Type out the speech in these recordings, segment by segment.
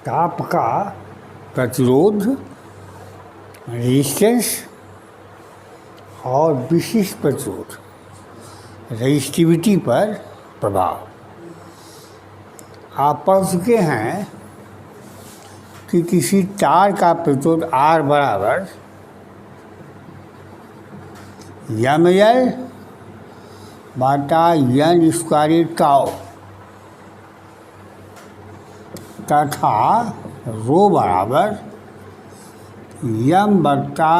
ताप का प्रतिरोध, रेजिस्टेंस और विशिष्ट प्रतिरोध, रेजिस्टिविटी पर प्रभाव। आप पढ़ चुके हैं कि किसी तार का प्रतिरोध R बराबर ml बटा n स्क्वायर टाउ तथा रो बराबर m बटा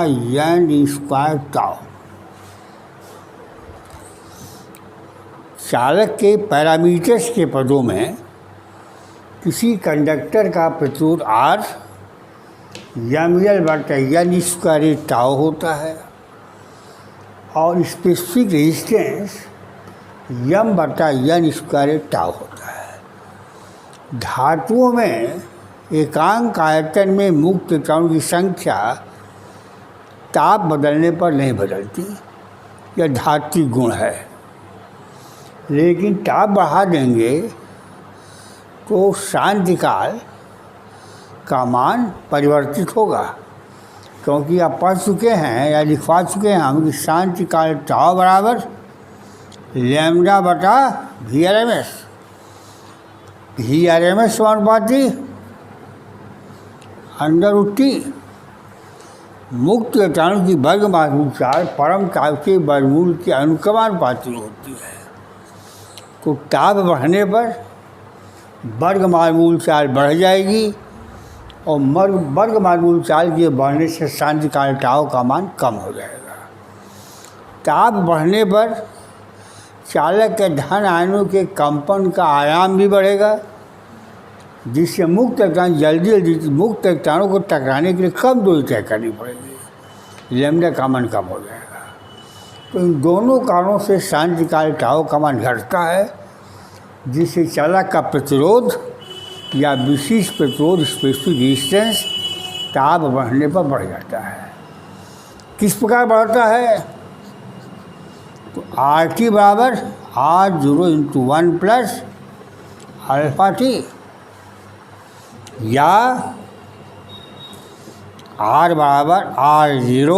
n स्क्वायर टाउ। चालक के पैरामीटर्स के पदों में किसी कंडक्टर का प्रतिरोध R ml बटा n स्क्वायर टाउ होता है और स्पेसिफिक रेजिस्टेंस m बटा n स्क्वायर टाउ होता है। धातुओं में एकांक आयतन में मुक्त इलेक्ट्रॉनों की संख्या ताप बदलने पर नहीं बदलती, यह धात्विक गुण है। लेकिन ताप बढ़ा देंगे तो शांतिकाल का मान परिवर्तित होगा, क्योंकि आप पढ़ चुके हैं या लिखवा चुके हैं हम कि शांतिकाल टाउ बराबर लैम्डा बटा VRMS। VRMS समानुपाती √T। मुक्त इलेक्ट्रॉनों की वर्गमूल चार्ज परम ताप के वर्गमूल के अनुक्रमानुपाती होती है। तो ताप बढ़ने पर वर्गमूल चार्ज बढ़ जाएगी और वर्गमूल चार्ज के बढ़ने से शांतिकाल टाउ का मान कम हो जाएगा। ताप बढ़ने पर चालक के धन आयनों के कंपन का आयाम भी बढ़ेगा, जिससे मुक्त इलेक्ट्रॉन जल्दी मुक्त इलेक्ट्रॉनों को टकराने के लिए कम दूरी तय करनी पड़ेगी, लैम्डा का मान कम हो जाएगा। तो इन दोनों कारणों से शांतिकाल टाउ का मान घटता है, जिससे चालक का प्रतिरोध या विशिष्ट प्रतिरोध स्पेसिफिक रेजिस्टेंस ताप बढ़ने पर बढ़ जाता है। किस प्रकार बढ़ता है? तो RT बराबर R0 into 1 plus alpha T या R बराबर R0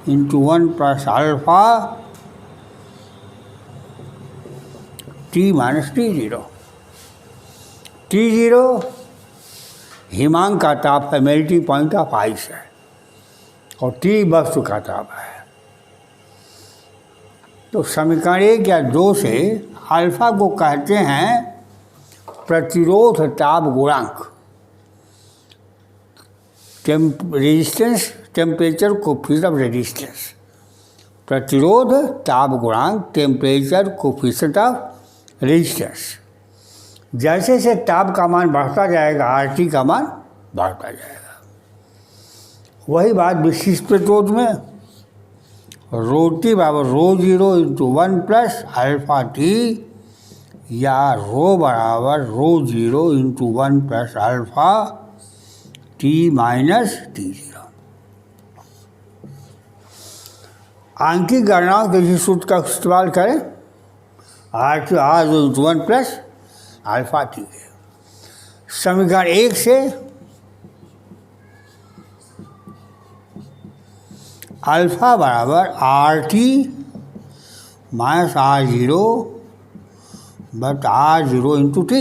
into 1 plus alpha T minus T0। T0 हिमांक का ताप है, मेल्टिंग पॉइंट ऑफ आइस है, और T वस्तु का ताप है। तो समीकरण 1 या 2 से अल्फा को कहते हैं प्रतिरोध ताप गुणांक, resistance temperature coefficient of resistance. प्रतिरोध ताप गुणांक टेम्परेचर कोफिशिएंट ऑफ रेजिस्टेंस। जैसे जैसे ताप का मान बढ़ता जाएगा RT का मान बढ़ता जाएगा। वही बात विशिष्ट प्रतिरोध में √T बराबर 𝜌0 इंटू 1 प्लस अल्फा T या रो बराबर 𝜌0 into 1 plus alpha T minus T0। आंकिक गणनाओं के इसी सूत्र का इस्तेमाल करें, R0 into 1 plus alpha T है। समीकरण 1 से अल्फा बराबर RT minus R0 but R0 into T।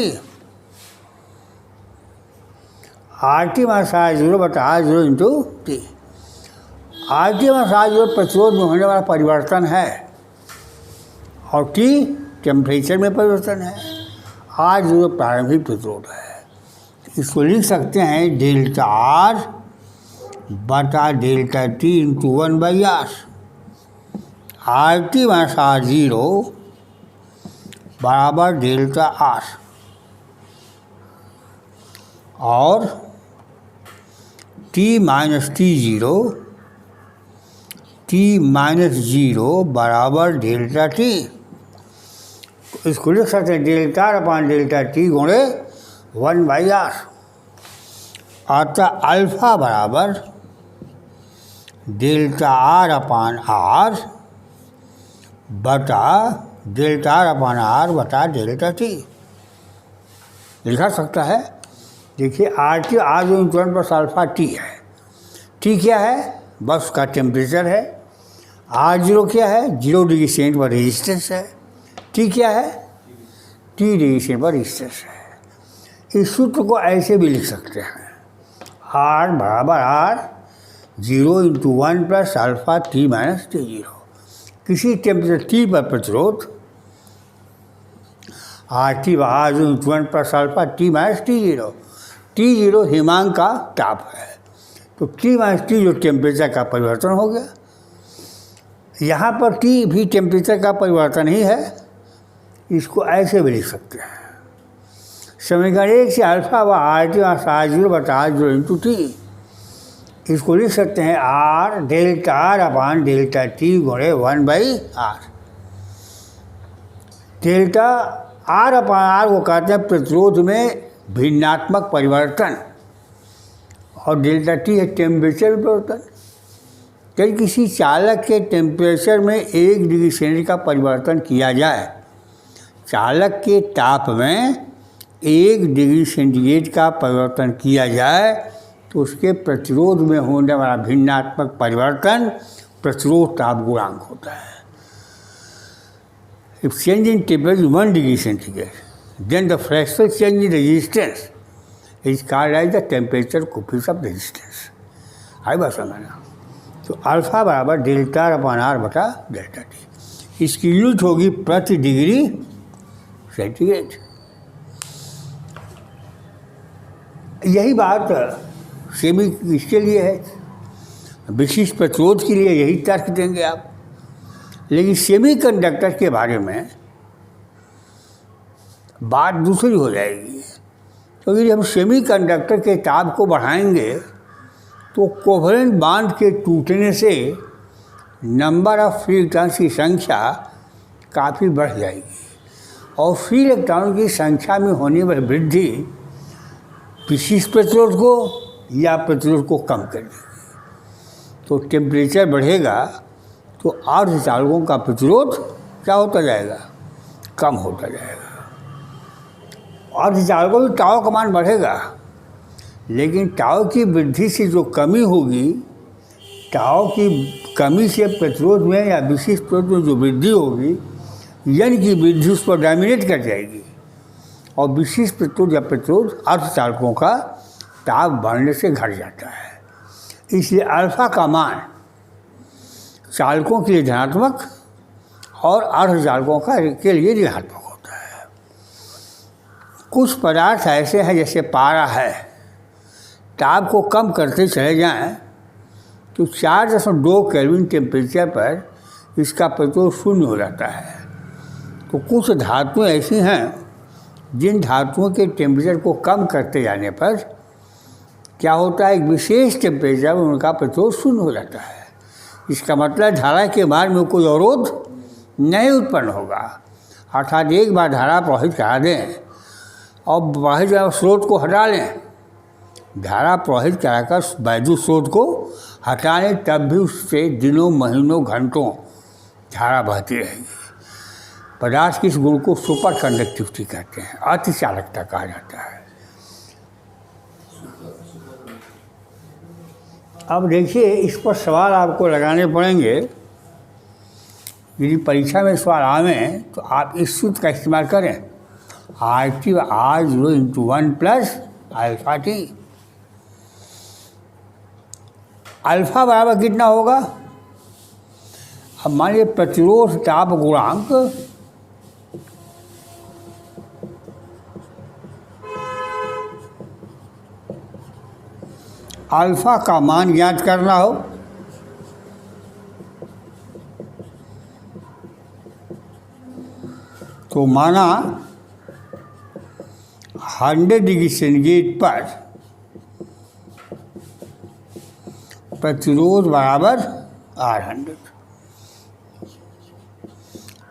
RT minus R0 but R0 into T। RT minus R0 प्रतिरोध में होने वाला परिवर्तन है और T टेम्परेचर में परिवर्तन है। R0 प्रारंभिक प्रतिरोध है। इसको लिख सकते हैं डेल्टा R बटा delta T into 1/R। RT minus R0 बराबर डेल्टा R और T minus T0 T minus 0 बराबर डेल्टा T। इसको लिख सकते हैं डेल्टा R अपान डेल्टा T गुणे 1/R। अतः अल्फा बराबर डेल्टा R अपान R बटा डेल्टा R अपान R बटा डेल्टा T लिखा सकता है। देखिए R जो इंटू 1 प्लस अल्फा टी है। टी क्या है? बस का टेम्परेचर है। R0 क्या है? 0 डिग्री सेंट पर रेजिस्टेंस है। टी क्या है? टी डिग्री सेंट पर रेजिस्टेंस है। इस सूत्र को ऐसे भी लिख सकते हैं, R बराबर R 0 into 1 plus alpha T minus T 0। किसी टेम्परेचर टी पर प्रतिरोध RT R into 1 plus alpha T minus T 0। T 0 हिमांक का ताप है, तो टी माइनस टी जो टेम्परेचर का परिवर्तन हो गया। यहाँ पर टी भी टेम्परेचर का परिवर्तन ही है। इसको ऐसे भी लिख सकते हैं, समीकरण 1 से अल्फा व RT R0 बटा R0 इंटू टी। इसको लिख सकते हैं R डेल्टा R अपान डेल्टा टी गुणे 1/R। डेल्टा R अपान R को कहते हैं प्रतिरोध में भिन्नात्मक परिवर्तन, और डेल्टा टी है टेम्परेचर परिवर्तन। यदि किसी चालक के टेम्परेचर में 1 डिग्री सेंटीग्रेड का परिवर्तन किया जाए, चालक के ताप में 1 डिग्री सेंटीग्रेड का परिवर्तन किया जाए, तो उसके प्रतिरोध में होने वाला भिन्नात्मक परिवर्तन प्रतिरोध ताप गुणांक होता है। If change in temperature is 1 degree centigrade, then the fractional change in resistance is called as the temperature coefficient of resistance। आई बात समझना। तो अल्फा बराबर डेल्टा अपान R बटा डेल्टा टी। इसकी यूनिट होगी प्रति डिग्री सेंटीग्रेड। यही बात सेमी इसके लिए है, विशिष्ट प्रतिरोध के लिए यही तर्क देंगे आप। लेकिन सेमीकंडक्टर के बारे में बात दूसरी हो जाएगी। तो यदि हम सेमीकंडक्टर के ताप को बढ़ाएंगे तो कोवलेंट बांध के टूटने से नंबर ऑफ फ्री इलेक्ट्रॉन्स की संख्या काफ़ी बढ़ जाएगी, और फ्री इलेक्ट्रॉन की संख्या में होने वाली वृद्धि विशिष्ट प्रतिरोध को या प्रतिरोध को कम कर देगी। तो टेम्परेचर बढ़ेगा तो अर्धचालकों का प्रतिरोध क्या होता जाएगा? कम होता जाएगा। अर्धचालकों में टाव का मान बढ़ेगा, लेकिन टाव की वृद्धि से जो कमी होगी, टाव की कमी से प्रतिरोध में या विशिष्ट प्रतिरोध में जो वृद्धि होगी, यन की वृद्धि उस पर डोमिनेट कर जाएगी, और विशिष्ट प्रतिरोध या प्रतिरोध अर्धचालकों का ताप बढ़ने से घट जाता है। इसलिए अल्फा का मान चालकों के लिए धनात्मक और अर्धचालकों के लिए ऋणात्मक होता है। कुछ पदार्थ ऐसे हैं जैसे पारा है, ताप को कम करते चले जाएं तो 4.2 केल्विन टेम्परेचर पर इसका प्रतिरोध शून्य हो जाता है। तो कुछ धातुएं ऐसी हैं जिन धातुओं के टेम्परेचर को कम करते जाने पर क्या होता है, एक विशेष टेम्परेचर में उनका प्रतिरोध शून्य हो जाता है। इसका मतलब धारा के मार्ग में कोई अवरोध नहीं उत्पन्न होगा। अर्थात एक बार धारा प्रवाहित करा दें और प्रवाहित स्रोत को हटा लें, धारा प्रवाहित कराकर वैद्युत स्रोत को हटा लें, तब भी उससे दिनों महीनों घंटों धारा बहती रहेगी। पदार्थ की इस गुण को सुपर कंडक्टिविटी कहते हैं, अतिचालकता कहा जाता है। अब देखिए, इस पर सवाल आपको लगाने पड़ेंगे। यदि परीक्षा में सवाल आवें तो आप इस सूत्र का इस्तेमाल करें, RT R0 into 1 plus alpha T. Alpha बराबर कितना होगा? अब मान लीजिए प्रतिरोध ताप गुणांक अल्फा का मान ज्ञात करना हो तो माना 100 डिग्री सेंटीग्रेड पर प्रतिरोध बराबर R100।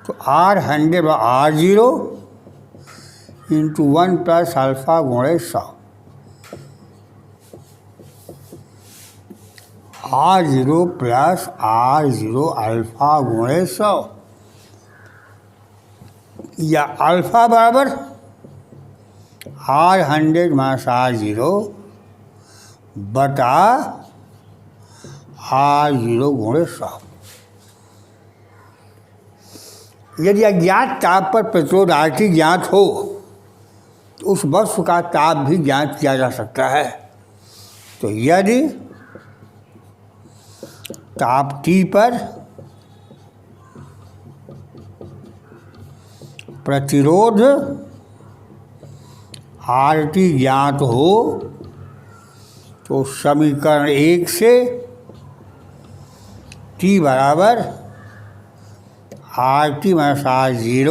तो R100 R0 into 1 plus alpha गुणे 100। R0 प्लस R0 अल्फा गुणे 100, या अल्फा बराबर R100 माइनस R0 बटा R0 गुणे 100। यदि अज्ञात ताप पर प्रतिरोध RT ज्ञात हो तो उस वस्तु का ताप भी ज्ञात किया जा सकता है। तो यदि ताप T पर प्रतिरोध RT ज्ञात हो तो समीकरण 1 से T बराबर RT माइनस R0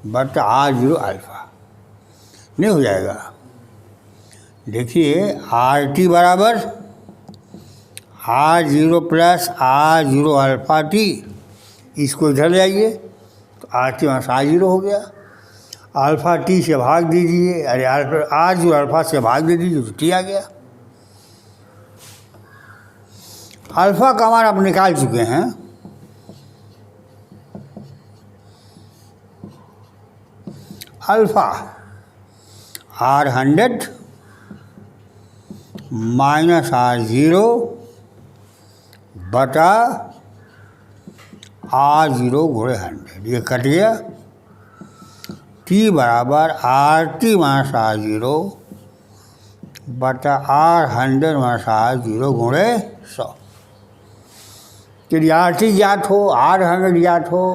बटा R0 अल्फा नहीं हो जाएगा। देखिए RT बराबर R0 plus R0 alpha T, इसको इधर ले आइए तो RT माइनस R0 हो गया। अल्फा T से भाग दीजिए, अरे R0 अल्फा से भाग दे दीजिए तो T आ गया। अल्फा का मान आप निकाल चुके हैं। अल्फा R100 माइनस R0 बटा R0 गुणे 100, ये कट गया। T बराबर RT माइनस R0 बटा R100 माइनस R0 गुणे 100। यदि RT ज्ञात हो, R100 ज्ञात हो,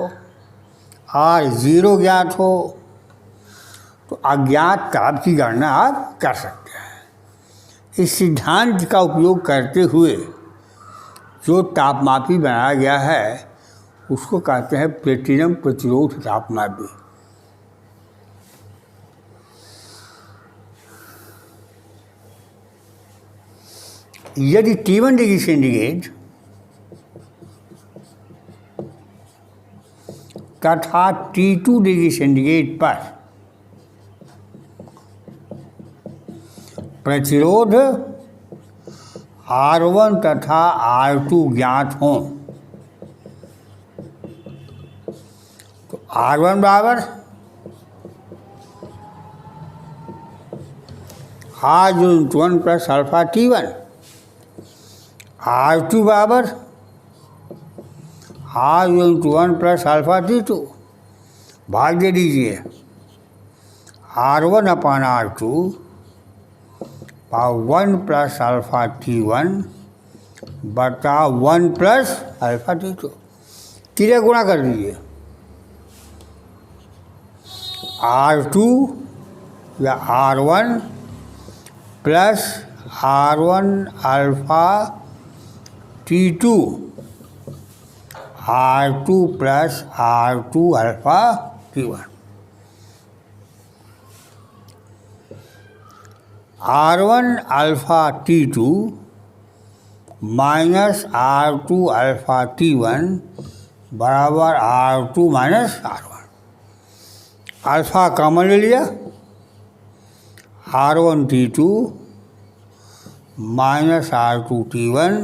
R0 ज्ञात हो तो अज्ञात ताप की गणना आप कर सकते हैं। इस सिद्धांत का उपयोग करते हुए जो तापमापी बनाया गया है उसको कहते हैं प्लेटिनम प्रतिरोध तापमापी। यदि T1 डिग्री सेंटीग्रेड तथा T2 डिग्री सेंटीग्रेड पर प्रतिरोध R1 तथा R2 ज्ञात हों तो R1 बराबर R1 plus alpha T1, R2 बराबर R1 प्लस अल्फा T2, भाग दे दीजिए R1 अपान R2 1 प्लस अल्फा T1 बटा 1 प्लस अल्फा T2, तीनों गुणा कर दीजिए। R2 या R1 plus R1 alpha T2 R2 plus R2 alpha T1, R1 alpha T2 minus R2 alpha T1 बराबर R2 minus R1। Alpha common ले लिया, R1 T2 minus R2 T1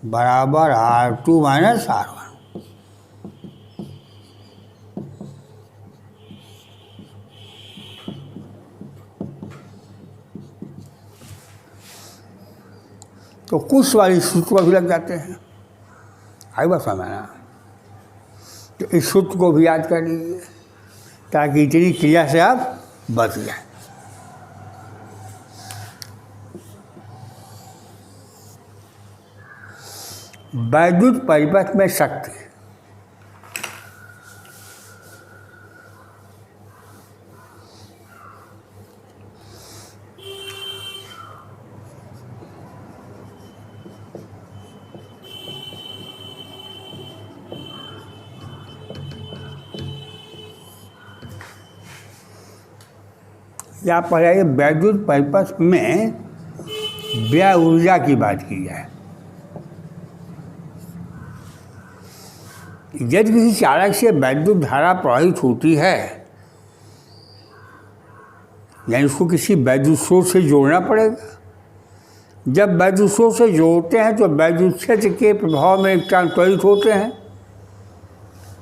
बराबर R2 minus R1। तो कुछ वाली सूत्र भी लग जाते हैं। आई बात समझना। तो इस सूत्र को भी याद कर लीजिए ताकि इतनी क्रिया से आप बच जाए। वैद्युत परिपथ में शक्ति या पहले वैद्युत परिपथ में व्यय ऊर्जा की बात की जाए। यदि किसी चालक से वैद्युत धारा प्रवाहित होती है, यानी उसको किसी वैद्युत स्रोत से जोड़ना पड़ेगा। जब वैद्युत स्रोत से जोड़ते हैं तो वैद्युत क्षेत्र के प्रभाव में इलेक्ट्रॉन त्वरित होते हैं।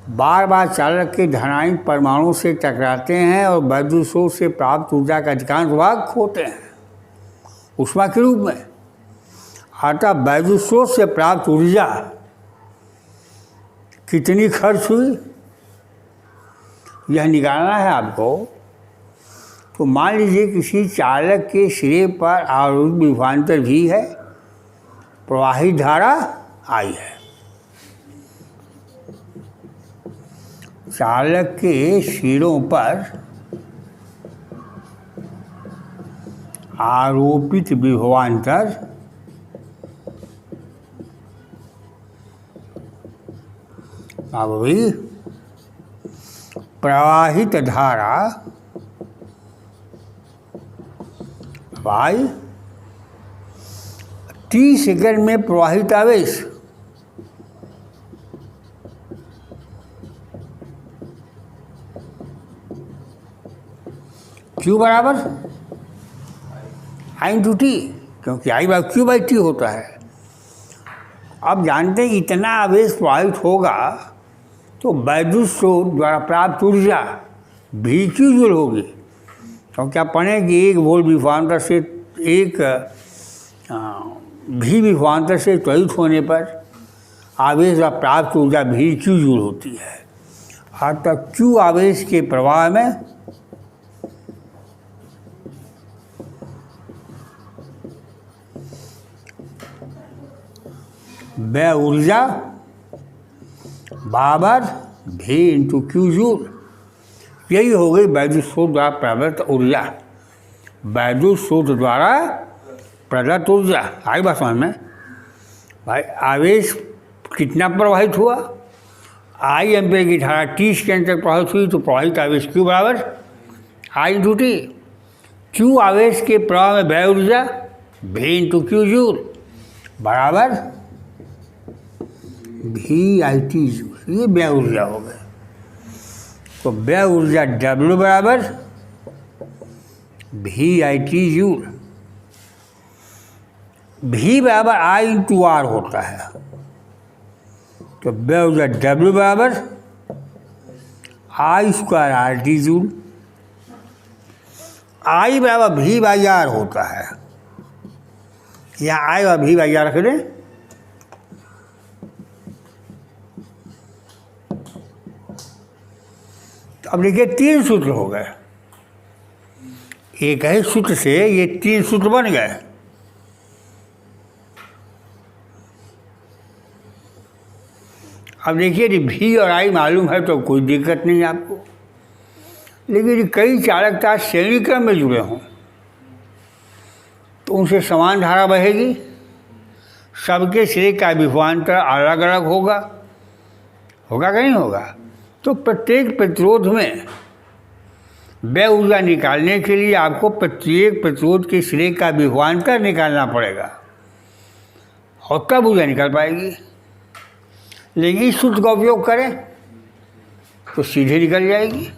बार बार चालक के धनायन परमाणु से टकराते हैं और वैद्युत स्रोत से प्राप्त ऊर्जा का अधिकांश भाग खोते हैं ऊष्मा के रूप में। अतः वैद्युत स्रोत से प्राप्त ऊर्जा कितनी खर्च हुई यह निकालना है आपको। तो मान लीजिए किसी चालक के सिरे पर आरोपित विभवांतर भी है, प्रवाहित धारा आई है। चालक के सिरों पर आरोपित विभवांतर अभी प्रवाहित धारा वाई 30 सेकंड में प्रवाहित आवेश Q बराबर I इंटू टी, क्योंकि I by Q by T होता है। अब जानते हैं इतना आवेश प्रवाहित होगा तो वैद्युत स्रोत द्वारा प्राप्त ऊर्जा भी Q जूल होगी, क्योंकि आप पढ़ें कि 1 वोल्ट विभवांतर से एक भी विभवांतर से त्वरित होने पर आवेश द्वारा प्राप्त ऊर्जा भी Q जूल होती है। अतः Q आवेश के प्रवाह में वह ऊर्जा बराबर भी इंटू Q जूल, यही हो गई वैद्युत स्रोत द्वारा प्रदत्त ऊर्जा। वैद्युत स्रोत द्वारा प्रदत्त ऊर्जा आई बात समझ में भाई। आवेश कितना प्रवाहित हुआ, I एम्पीयर की धारा 30 सेकंड तक प्रवाहित हुई तो प्रवाहित आवेश Q बराबर I इंटू टी। Q आवेश के प्रवाह में वह ऊर्जा भी इंटू Q जूल बराबर भी आई टी जूल, ये व्यय ऊर्जा हो गए। तो व्यय ऊर्जा W बराबर भी आई टी जूल, भी बराबर I इंटू R होता है। तो व्यय ऊर्जा W बराबर I square R T joule, I बराबर भी बाई आर होता है। यहाँ I और भी बाई आर रख दें। अब देखिए 3 सूत्र हो गए, एक ही सूत्र से ये 3 सूत्र बन गए। अब देखिए यदि भी और I मालूम है तो कोई दिक्कत नहीं आपको, लेकिन यदि कई चालकता श्रेणी क्रम में जुड़े हों तो उनसे समान धारा बहेगी, सबके सिरे का विभवांतर अलग अलग होगा, होगा कि नहीं होगा। तो प्रत्येक प्रतिरोध में व्यय ऊर्जा निकालने के लिए आपको प्रत्येक प्रतिरोध के सिरे का विभवांतर निकालना पड़ेगा और तब ऊर्जा निकल पाएगी। लेकिन इस सूत्र का उपयोग करें तो सीधे निकल जाएगी।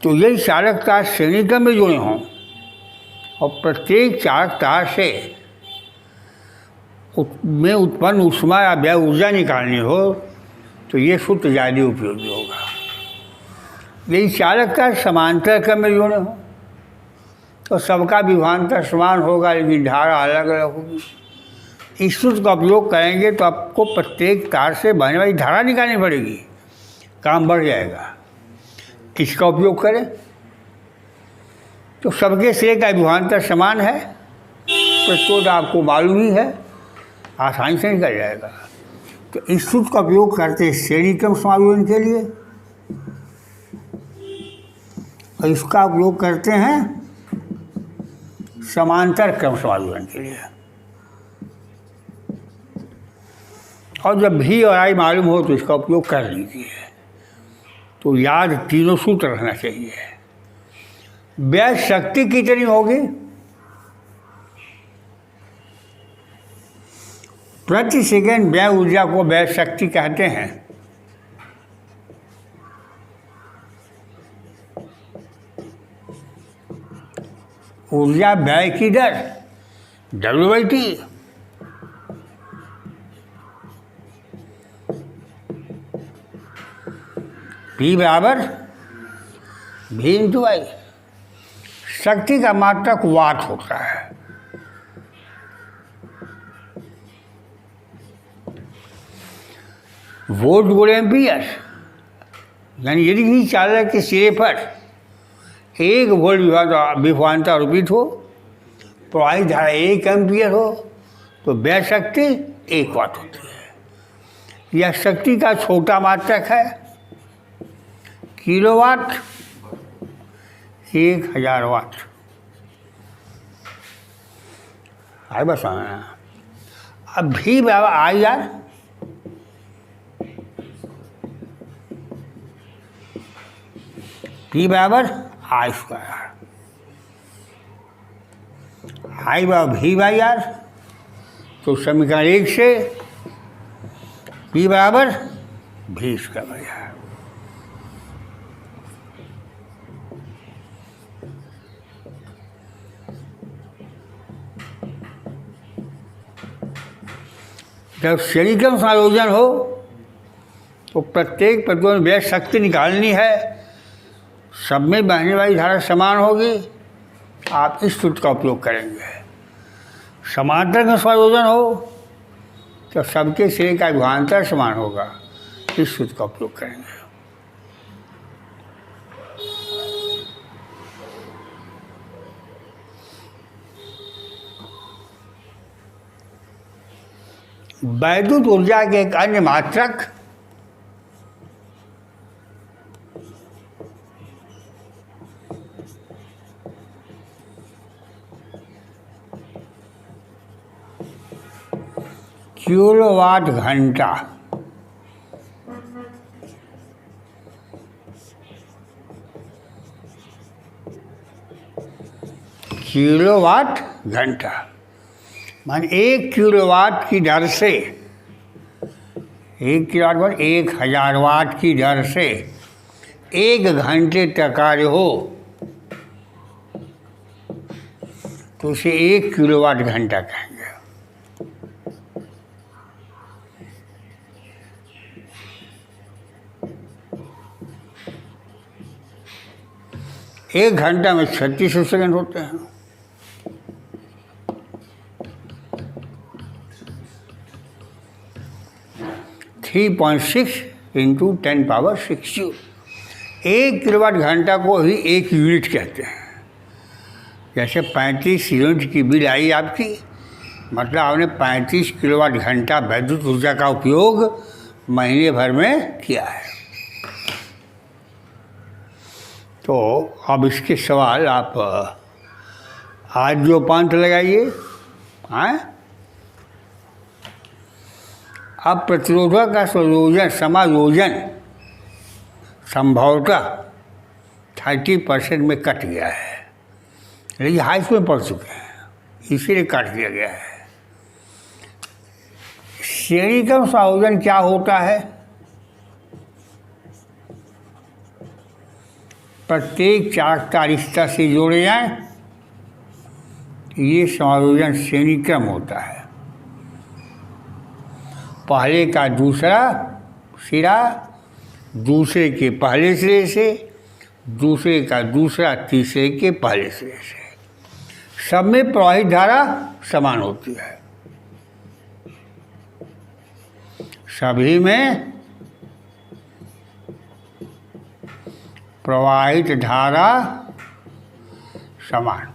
तो यही चालक तार श्रेणी क्रम में जुड़े हों और प्रत्येक चालक तार से में उत्पन्न ऊष्मा या व्यय ऊर्जा निकालनी हो तो ये सूत्र ज़्यादा उपयोगी होगा। यदि चालक तार समांतर क्रम में जुड़े हों तो सबका विभवांतर समान होगा लेकिन धारा अलग अलग होगी। इस सूत्र का उपयोग करेंगे तो आपको प्रत्येक तार से बहने वाली धारा निकालनी पड़ेगी, काम बढ़ जाएगा। इसका उपयोग करें तो सबके सिरे का विभवांतर समान है, प्रतिरोध आपको मालूम ही है, आसानी से निकल जाएगा। तो इस सूत्र का उपयोग करते हैं श्रेणी क्रम समायोजन के लिए और इसका उपयोग करते हैं समांतर क्रम समायोजन के लिए। और जब भी और I मालूम हो तो इसका उपयोग कर लीजिए। तो याद तीनों सूत्र रहना चाहिए। व्यय शक्ति कितनी होगी, प्रति सेकंड व्यय ऊर्जा को व्यय शक्ति कहते हैं। ऊर्जा व्यय की दर W/T। P बराबर V इंटू आई। शक्ति का मात्रक वाट होता है। वोल्ट गुणे एम्पियर, यानी यदि किसी चालक के सिरे पर 1 वोल्ट विभवांतर आरोपित हो, प्रवाहित धारा 1 एम्पियर हो, तो वह शक्ति 1 वाट होती है। यह शक्ति का छोटा मात्रक है। किलोवाट 1000 वाट। आए बस अब भी बराबर आई आर, P बराबर आई स्क्वायर, आई बराबर V बाई आर। तो समीकरण 1 से P बराबर V स्क्वायर बाई आर। जब श्रेणी क्रम संयोजन हो तो प्रत्येक प्रतिरोध में व्यय शक्ति निकालनी है। सब में बहने वाली धारा समान होगी। आप इस सूत्र का उपयोग करेंगे। समांतर का संयोजन हो तो सबके सिरे का विभवांतर समान होगा। इस सूत्र का उपयोग करेंगे। वैद्युत ऊर्जा के एक अन्य मात्रक किलोवाट घंटा किलोवाट घंटा मान 1 किलोवाट की दर से 1 किलोवाट पर 1000 वाट की दर से 1 घंटे तक कार्य हो तो उसे 1 किलोवाट घंटा कहेंगे। एक घंटा में 36 सेकंड होते हैं। Three 3.6 into 10⁻6 joule. 1 किलोवाट घंटा को ही 1 यूनिट कहते हैं। जैसे 35 यूनिट की बिल आई आपकी, मतलब आपने 35 किलोवाट घंटा वैद्युत ऊर्जा का उपयोग महीने भर में किया है। तो अब इसके सवाल आप आज जो पांच लगाइए। हैं अब प्रतिरोधक का समायोजन संभवतः 30% में कट गया है। लेकिन हाई स्कूल में पढ़ चुके हैं, इसीलिए काट दिया गया है। श्रेणी क्रम संयोजन क्या होता है? प्रत्येक चालक तार इस तरह से जोड़े जाएं, ये संयोजन श्रेणी क्रम होता है। पहले का दूसरा सिरा दूसरे के पहले सिरे से, दूसरे का दूसरा तीसरे के पहले सिरे से, सब में प्रवाहित धारा समान होती है। सभी में प्रवाहित धारा समान।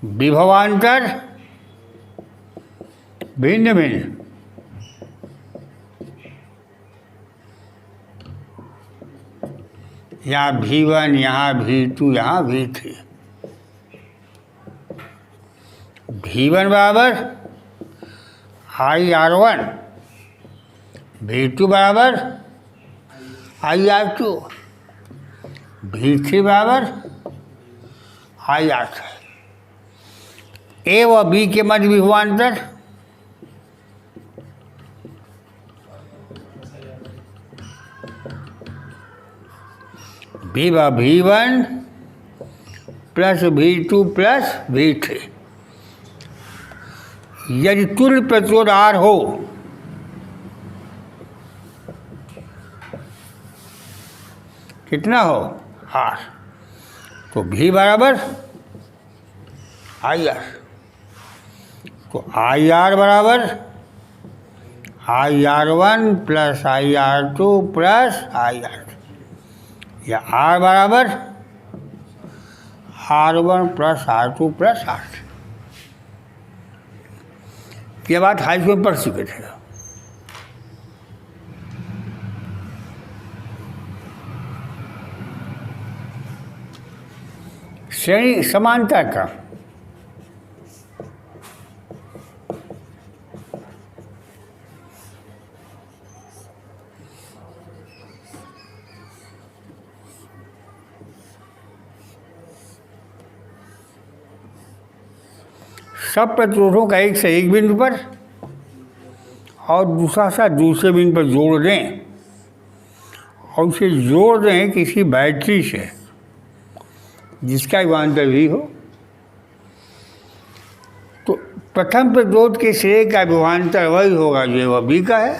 विभवांतर भिन्न भिन्न। यहाँ V1, यहाँ V2, यहाँ V3। V1 बराबर IR1, V2 बराबर IR2, V3 बराबर IR3। A व B के मध्य विभवांतर V1 plus V2 plus V3। यदि तुल्य प्रतिरोध R हो कितना हो आर, तो भी बराबर आई आर। तो आई आर बराबर I R one plus I R two plus I R, या आर बराबर R one plus R two plus R. ये बात हाई स्कूल में पढ़ चुके थे। श्रेणी समानता का सब प्रतिरोधों का एक से एक बिंदु पर और दूसरा सा दूसरे बिंदु पर जोड़ दें और उसे जोड़ दें किसी बैटरी से जिसका विभवांतर भी हो, तो प्रथम प्रतिरोध के श्रेणी का विभवांतर वही होगा जो वह बी का है,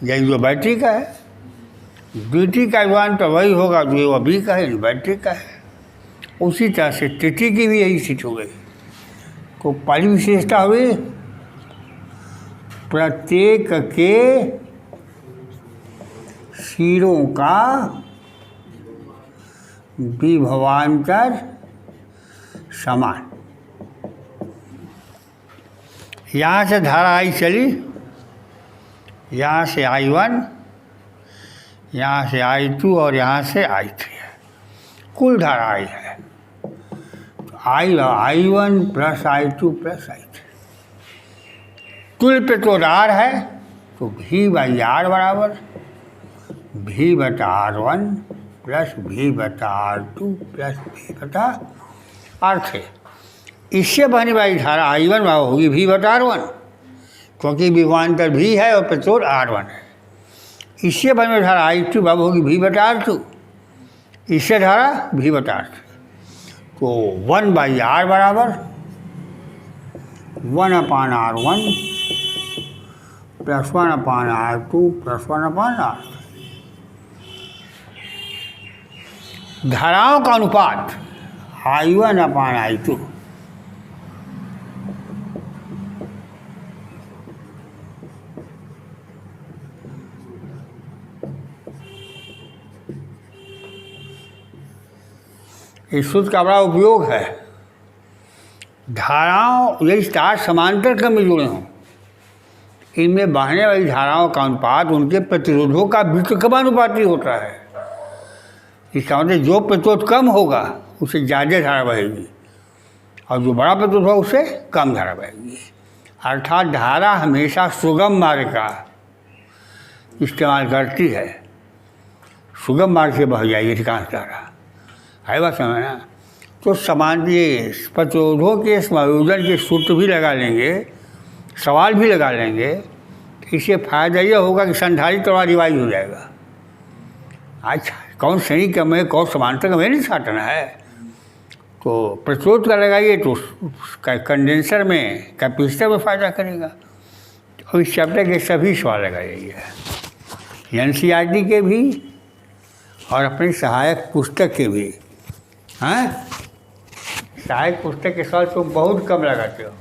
यानी जो बैटरी का है। द्वितीय का विभवांतर वही होगा जो वह बी का है, यानी बैटरी का है। उसी तरह से तृतीय की भी यही स्थिति हो गई। तो पहली विशेषता हुई प्रत्येक के सिरों का विभवांतर समान। यहाँ से धारा आई चली, यहाँ से आई वन, यहाँ से आई टू और यहाँ से आई थ्री है, कुल धारा आई है। I one plus I to plus I three. तुल्य प्रतिरोध आर है तो भी बाई आर बराबर भी बटा आर वन प्लस भी बटा आर टू प्लस भी बटा आर थ्री। इससे बहने वाली धारा आई वन बराबर होगी भी बटा आर वन, क्योंकि विभवांतर भी है और प्रतिरोध आर वन है। इससे बहने वाली धारा आई टू बराबर होगी भी बटा आर टू, इससे धारा भी बटा आर थ्री। तो 1/r बराबर 1/r1 plus 1/r2 plus 1/r। धाराओं का अनुपात I1/I2। इस सूत्र का बड़ा उपयोग है। धाराओं यदि तार समांतर क्रम में जुड़े हों, इनमें बहने वाली धाराओं का अनुपात उनके प्रतिरोधों का व्युत्क्रमानुपाती होता है। इसका मतलब जो प्रतिरोध कम होगा उससे ज़्यादा धारा बहेगी और जो बड़ा प्रतिरोध होगा उससे कम धारा बहेगी। अर्थात धारा हमेशा सुगम मार्ग का इस्तेमाल करती है, सुगम मार्ग से बह जाएगी अधिकांश धारा, है बात समझ ना। तो समान ये प्रतिरोधों के समायोजन के सूत्र भी लगा लेंगे, सवाल भी लगा लेंगे, तो इससे फायदा यह होगा कि संधारित्र थोड़ा रिवाइज हो जाएगा। अच्छा कौन श्रेणी क्रम है कौन समांतर क्रम है नहीं छाटना है, तो प्रतिरोध का लगाइए तो कंडेंसर में कैपेसिटर में फ़ायदा करेगा। और इस चैप्टर के सभी सवाल लगाइए, NCERT के भी और अपनी सहायक पुस्तक के भी। हाँ, सहायक पुस्तक के सवाल तुम बहुत कम लगाते हो।